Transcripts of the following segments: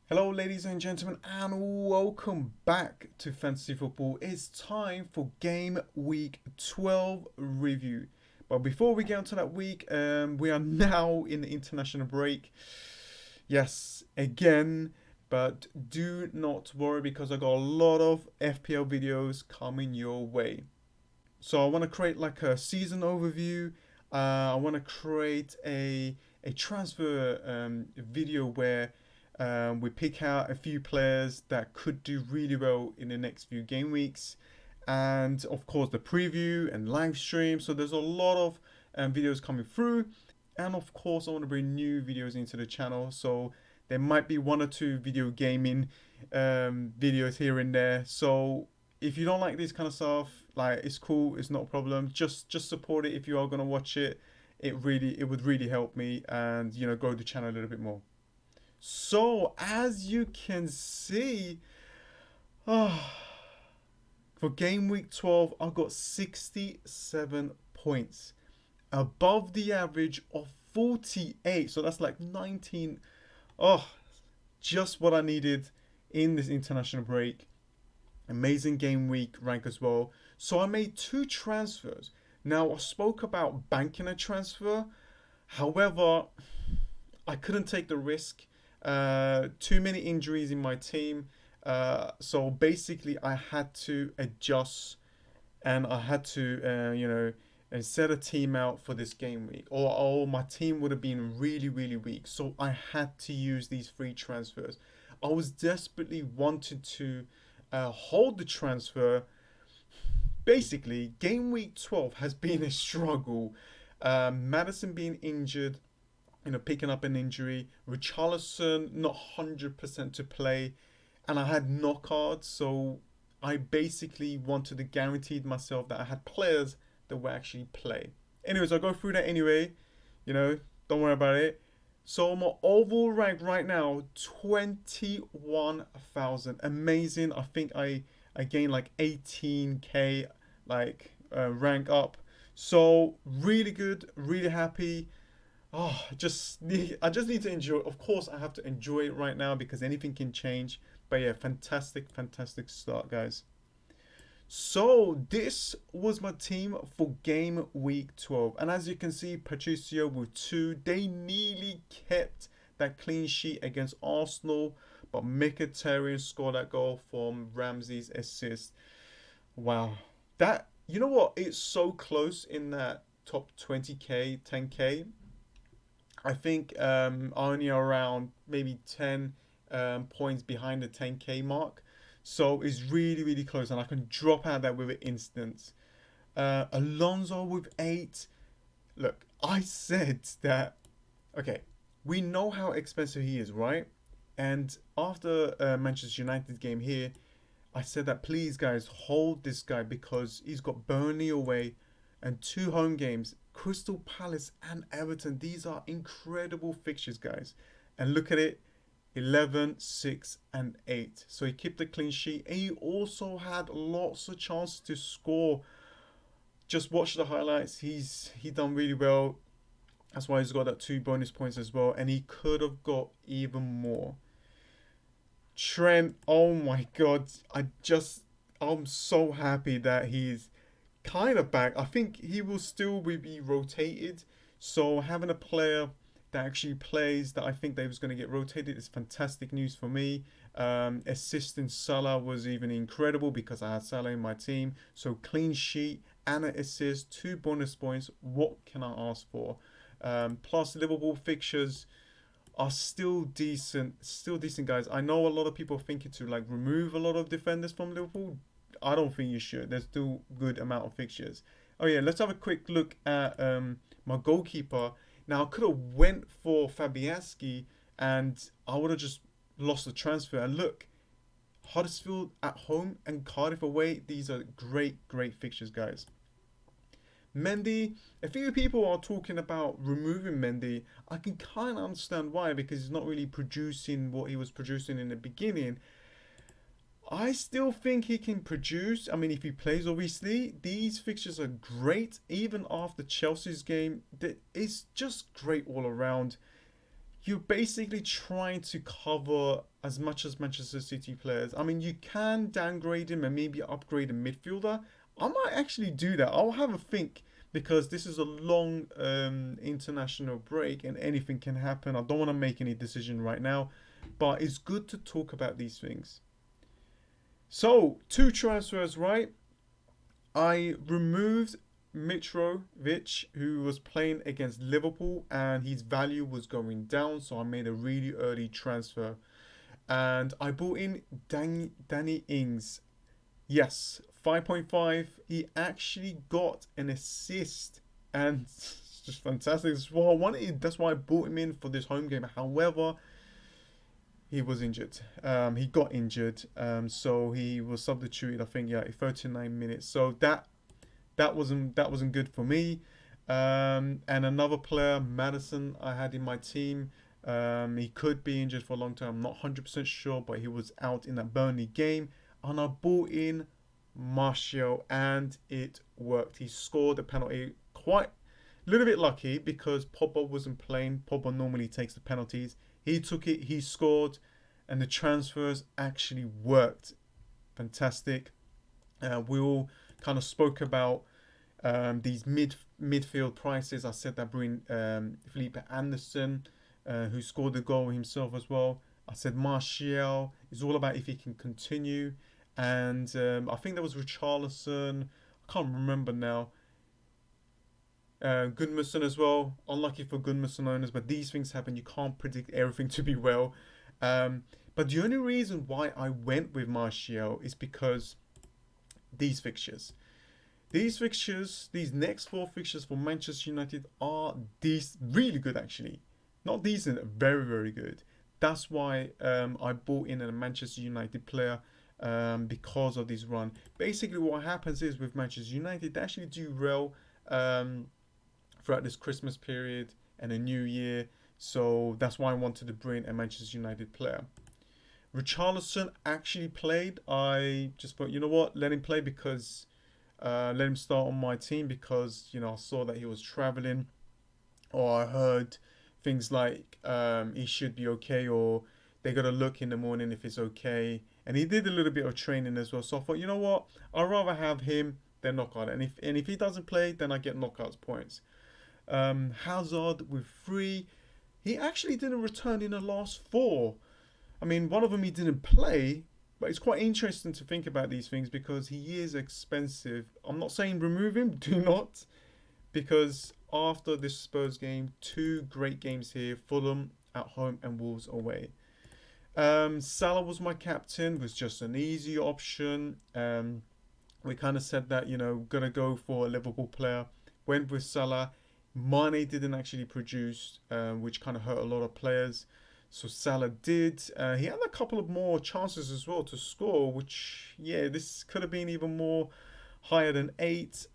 Hello, ladies and gentlemen, and welcome back to Fantasy Football. It's time for Game Week 12 review. But before we get onto that week, we are now in the international break. Yes, again, but do not worry because I got a lot of FPL videos coming your way. So I want to create like a season overview. I want to create a transfer video where we pick out a few players that could do really well in the next few game weeks, and of course the preview and live stream. So there's a lot of videos coming through, and of course I want to bring new videos into the channel. So there might be one or two video gaming videos here and there. So if you don't like this kind of stuff, like it's cool, it's not a problem. Just support it if you are gonna watch it. It would really help me and grow the channel a little bit more. So as you can see, oh, for game week 12, I got 67 points, above the average of 48. So that's like 19. Oh, just what I needed in this international break. Amazing game week rank as well. So I made two transfers. Now I spoke about banking a transfer. However, I couldn't take the risk. Too many injuries in my team. So basically, I had to adjust and I had to, and set a team out for this game week, or my team would have been really, really weak. So I had to use these free transfers. I was desperately wanted to hold the transfer. Basically, game week 12 has been a struggle. Madison being injured, picking up an injury. Richarlison not 100% to play, and I had knockouts, so I basically wanted to guarantee myself that I had players that would actually play. Anyways, I'll go through that anyway. Don't worry about it. So my overall rank right now, 21,000. Amazing. I think I gained like 18k like rank up. So really good, really happy. Oh, I just need to enjoy. Of course, I have to enjoy it right now because anything can change. But yeah, fantastic, fantastic start, guys. So this was my team for game week 12, and as you can see, Patricio with two. They nearly kept that clean sheet against Arsenal, but Mkhitaryan scored that goal from Ramsey's assist. Wow, that you know what? It's so close in that top 20k, 10k. I think only around maybe 10 points behind the 10k mark. So it's really, really close, and I can drop out that with an instant. Alonso with 8. Look, I said that, okay, we know how expensive he is, right? And after Manchester United game here, I said that please, guys, hold this guy because he's got Burnley away and two home games, Crystal Palace and Everton. These are incredible fixtures, guys. And look at it, 11, 6, and 8. So he kept the clean sheet. And he also had lots of chances to score. Just watch the highlights. He done really well. That's why he's got that 2 bonus points as well. And he could have got even more. Trent, oh my god. I'm so happy that he's kind of back. I think he will still be rotated. So having a player that actually plays that I think they was going to get rotated is fantastic news for me. Assisting Salah was even incredible because I had Salah in my team. So clean sheet and an assist, 2 bonus points. What can I ask for? Plus Liverpool fixtures are still decent, guys. I know a lot of people are thinking to like remove a lot of defenders from Liverpool. I don't think you should. There's still good amount of fixtures. Oh yeah, let's have a quick look at my goalkeeper. Now I could have went for Fabianski and I would have just lost the transfer. And look, Huddersfield at home and Cardiff away. These are great fixtures, guys. Mendy, a few people are talking about removing Mendy. I can kind of understand why, because he's not really producing what he was producing in the beginning. I still think he can produce. I mean, if he plays, obviously, these fixtures are great. Even after Chelsea's game, it's just great all around. you're basically trying to cover as much as Manchester City players. I mean, you can downgrade him and maybe upgrade a midfielder. I might actually do that. I'll have a think because this is a long international break and anything can happen. I don't want to make any decision right now, but it's good to talk about these things. So, two transfers, right? I removed Mitrovic, who was playing against Liverpool, and his value was going down. So I made a really early transfer, and I bought in Danny Ings. Yes, 5.5. He actually got an assist, and it's just fantastic. That's what I wanted. That's why I bought him in for this home game. However, he was injured. He got injured, so he was substituted. I think 39 minutes. So that wasn't good for me. And another player, Madison, I had in my team. He could be injured for a long time. I'm not 100% sure, but he was out in that Burnley game. And I bought in Martial, and it worked. He scored a penalty. Quite a little bit lucky because Pogba wasn't playing. Pogba normally takes the penalties. He took it. He scored, and the transfers actually worked. Fantastic. We all kind of spoke about these midfield prices. I said that bring Felipe Anderson, who scored the goal himself as well. I said Martial is all about if he can continue, and I think there was Richarlison. I can't remember now. Goodmanson as well. Unlucky for Goodmanson owners, but these things happen. You can't predict everything to be well. But the only reason why I went with Martial is because these fixtures. These fixtures, these next four fixtures for Manchester United are really good actually. Not decent, very, very good. That's why I bought in a Manchester United player because of this run. Basically, what happens is with Manchester United, they actually do well throughout this Christmas period and a new year. So that's why I wanted to bring a Manchester United player. Richarlison actually played. I just thought, you know what, let him play because let him start on my team because I saw that he was traveling, or I heard things like he should be okay, or they got to look in the morning if it's okay. And he did a little bit of training as well. So I thought, you know what, I'd rather have him than knockout. And if he doesn't play, then I get knockouts points. Hazard with 3. He actually didn't return in the last 4. I mean, one of them he didn't play, but it's quite interesting to think about these things because he is expensive. I'm not saying remove him, do not, because after this Spurs game, 2 great games here, Fulham at home and Wolves away. Salah was my captain, was just an easy option. We kind of said that, gonna go for a Liverpool player. Went with Salah. Mane didn't actually produce, which kind of hurt a lot of players. So Salah did. He had a couple of more chances as well to score, which, this could have been even more higher than 8.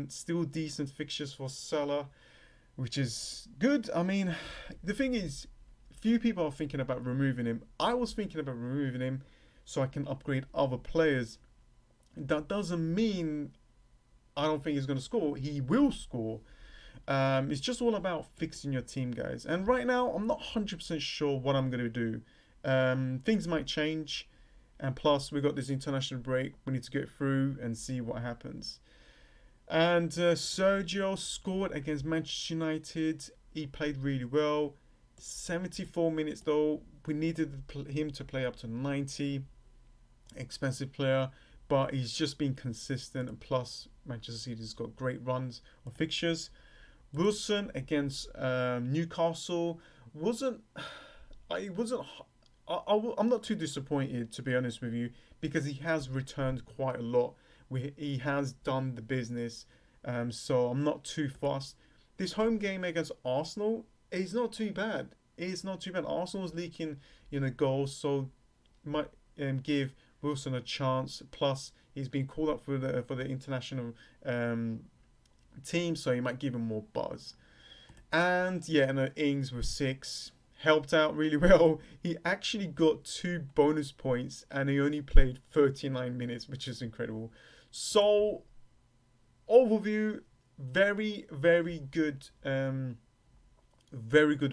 Still decent fixtures for Salah, which is good. I mean, the thing is, few people are thinking about removing him. I was thinking about removing him so I can upgrade other players. That doesn't mean I don't think he's going to score. He will score. It's just all about fixing your team, guys. And right now, I'm not 100% sure what I'm going to do. Things might change. And plus, we got this international break. We need to get through and see what happens. And Sergio scored against Manchester United. He played really well. 74 minutes, though. We needed him to play up to 90. Expensive player. But he's just been consistent. And plus, Manchester City's got great runs on fixtures. Wilson against Newcastle wasn't. I'm not too disappointed, to be honest with you, because he has returned quite a lot. He has done the business, so I'm not too fussed. This home game against Arsenal is not too bad. It's not too bad. Arsenal's leaking, goals, so might give Wilson a chance. Plus, he's been called up for the international team, so he might give him more buzz. And Ings with 6 helped out really well. He actually got 2 bonus points and he only played 39 minutes, which is incredible. So overview, very, very good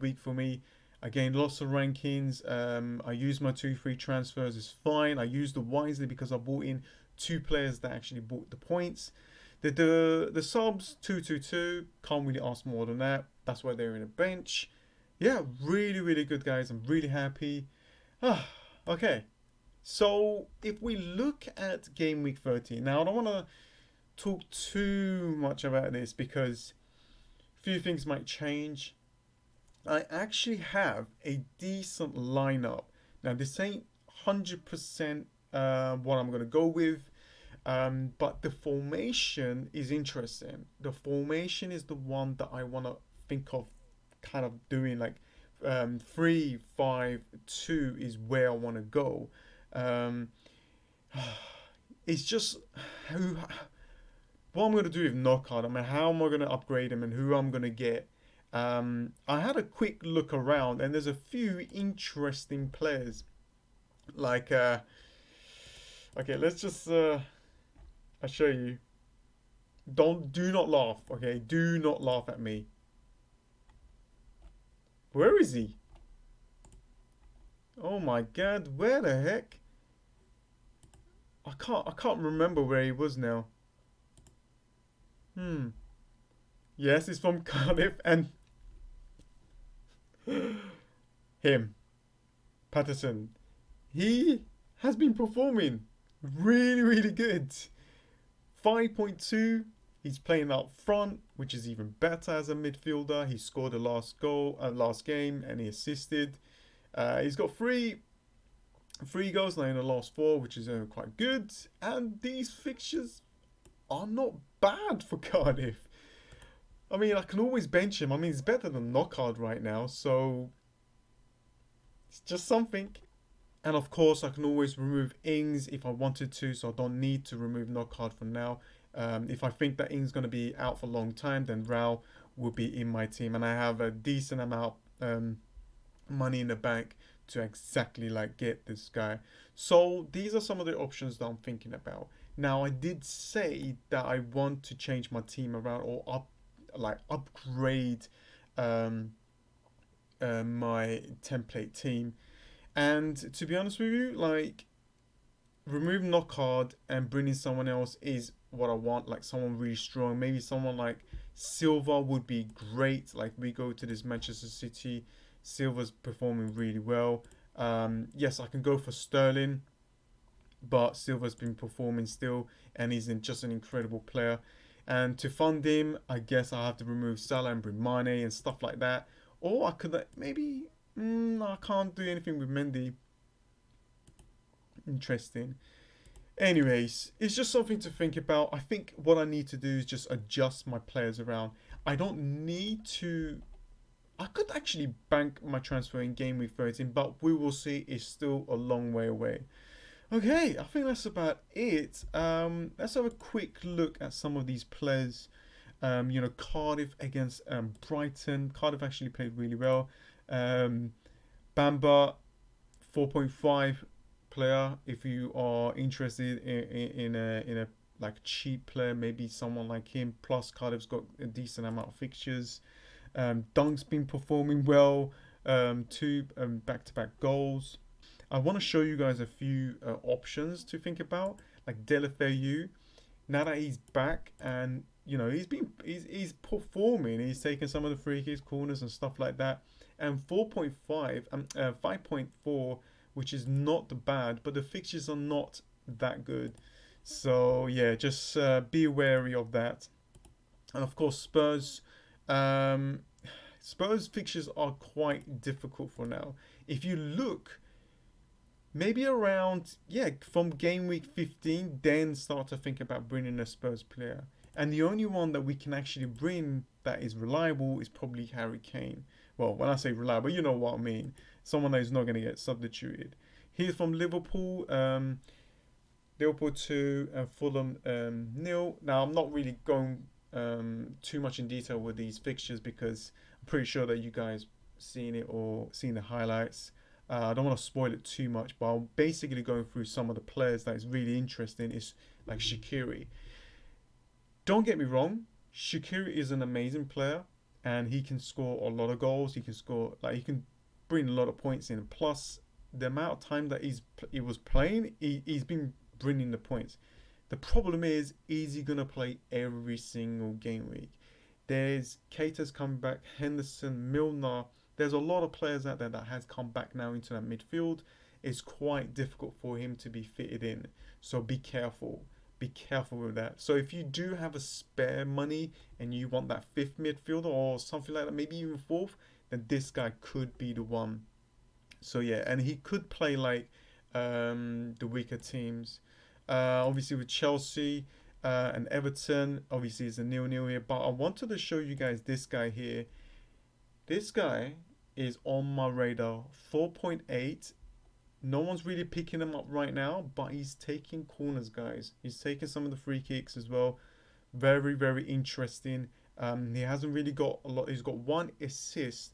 week for me. I gained lots of rankings. I used my 2 free transfers. It's fine. I used them wisely because I bought in 2 players that actually bought the points. The subs 222, can't really ask more than that. That's why they're in a bench. Yeah, really really good guys. I'm really happy. Ah, okay. So if we look at game week 13, now I don't want to talk too much about this because a few things might change. I actually have a decent lineup. Now this ain't 100% what I'm gonna go with, but the formation is interesting. The formation is the one that I wanna think of, kind of doing like 3-5-2 is where I wanna go. Um, it's just who what I'm gonna do with knockout. I mean, how am I gonna upgrade him and who I'm gonna get. I had a quick look around, and there's a few interesting players. Like, okay, let's just I'll show you. Do not laugh. Okay, do not laugh at me. Where is he? Oh my God, where the heck? I can't remember where he was now. Hmm. Yes, he's from Cardiff, and him, Patterson. He has been performing really, really good. 5.2. He's playing out front, which is even better as a midfielder. He scored the last goal, last game, and he assisted. He's got three goals now in the last four, which is quite good. And these fixtures are not bad for Cardiff. I mean, I can always bench him. I mean, he's better than Knockout right now, so it's just something. And of course, I can always remove Ings if I wanted to, so I don't need to remove Knockout for now. If I think that Ings going to be out for a long time, then Rao will be in my team, and I have a decent amount money in the bank to exactly like get this guy. So these are some of the options that I'm thinking about. Now I did say that I want to change my team around or upgrade um, my template team. And to be honest with you, like remove Knockard and bringing someone else is what I want. Like someone really strong. Maybe someone like Silva would be great. Like we go to this Manchester City, Silva's performing really well. Yes, I can go for Sterling, but Silva's been performing still, and he's just an incredible player. And to fund him, I guess I have to remove Salah and bring Mane and stuff like that. Or I could maybe. I can't do anything with Mendy. Interesting. Anyways, it's just something to think about. I think what I need to do is just adjust my players around. I don't need to. I could actually bank my transfer in game week 13, but we will see. It's still a long way away. Okay, I think that's about it. Let's have a quick look at some of these players. Cardiff against Brighton. Cardiff actually played really well. Bamba, 4.5 player. If you are interested in a like cheap player, maybe someone like him. Plus, Cardiff's got a decent amount of fixtures. Dunk's been performing well. Two back-to-back goals. I want to show you guys a few options to think about, like Delafeu. Now that he's back and he's performing, he's taking some of the free kicks, corners, and stuff like that. And 4.5, 5.4, which is not bad, but the fixtures are not that good. So yeah, just be wary of that. And of course, Spurs. Spurs fixtures are quite difficult for now. If you look, maybe around from game week 15, then start to think about bringing a Spurs player. And the only one that we can actually bring that is reliable is probably Harry Kane. Well, when I say reliable, you know what I mean. Someone that is not going to get substituted. He's from Liverpool. Liverpool 2 and Fulham 0. Now, I'm not really going too much in detail with these fixtures because I'm pretty sure that you guys seen it or seen the highlights. I don't want to spoil it too much, but I'm basically going through some of the players that is really interesting. Is like Shaqiri. Don't get me wrong, Shaqiri is an amazing player, and he can score a lot of goals. He can score he can bringing a lot of points in. Plus, the amount of time that he was playing, he's been bringing the points. The problem is he gonna play every single game week? There's Keita's coming back, Henderson, Milner. There's a lot of players out there that has come back now into that midfield. It's quite difficult for him to be fitted in. So be careful. Be careful with that. So if you do have a spare money and you want that fifth midfielder or something like that, maybe even fourth, then this guy could be the one. So yeah, and he could play like the weaker teams. Obviously with Chelsea and Everton, obviously it's a nil-nil here. But I wanted to show you guys this guy here. This guy is on my radar. 4.8. No one's really picking him up right now, but he's taking corners, guys. He's taking some of the free kicks as well. Very, very interesting. He hasn't really got a lot. He's got one assist,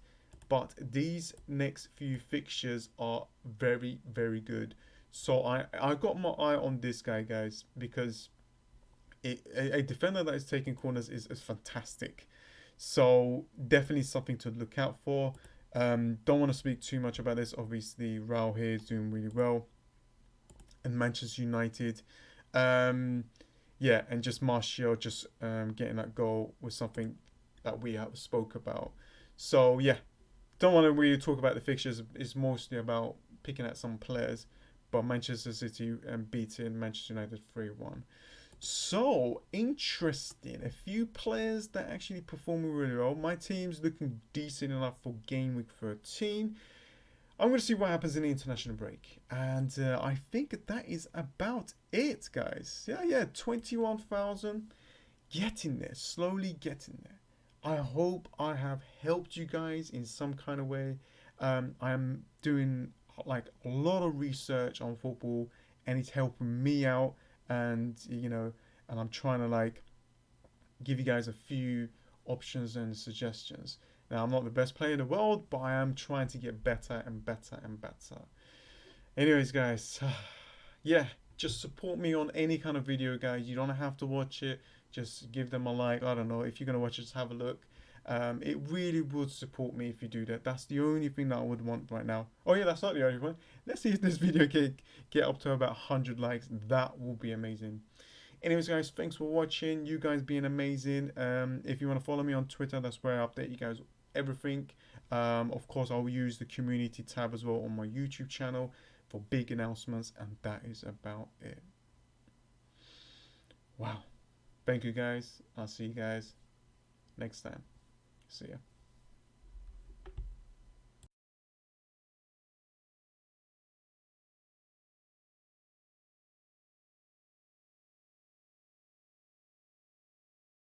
but these next few fixtures are very, very good. So I got my eye on this guy, guys, because a defender that is taking corners is fantastic. So definitely something to look out for. Don't want to speak too much about this. Obviously, Raul here is doing really well, and Manchester United. Yeah, and just Martial just getting that goal was something that we have spoke about. So yeah, don't want to really talk about the fixtures. It's mostly about picking out some players. But Manchester City beating Manchester United 3-1. So interesting. A few players that actually performing really well. My team's looking decent enough for game week 13. I'm going to see what happens in the international break. And I think that is about it, guys. Yeah, 21,000. Getting there. Slowly getting there. I hope I have helped you guys in some kind of way. I'm doing like a lot of research on football and it's helping me out, and and I'm trying to like give you guys a few options and suggestions. Now I'm not the best player in the world, but I am trying to get better and better and better. Anyways, guys, yeah, just support me on any kind of video, guys. You don't have to watch it, just give them a like. I don't know, if you're gonna watch it, just have a look. It really would support me if you do that. That's the only thing that I would want right now. Oh yeah, that's not the only one. Let's see if this video can get up to about 100 likes. That will be amazing. Anyways, guys, thanks for watching. You guys being amazing. If you want to follow me on Twitter, that's where I update you guys everything. Of course, I'll use the community tab as well on my YouTube channel for big announcements, and that is about it. Wow. Thank you, guys. I'll see you guys next time. See ya.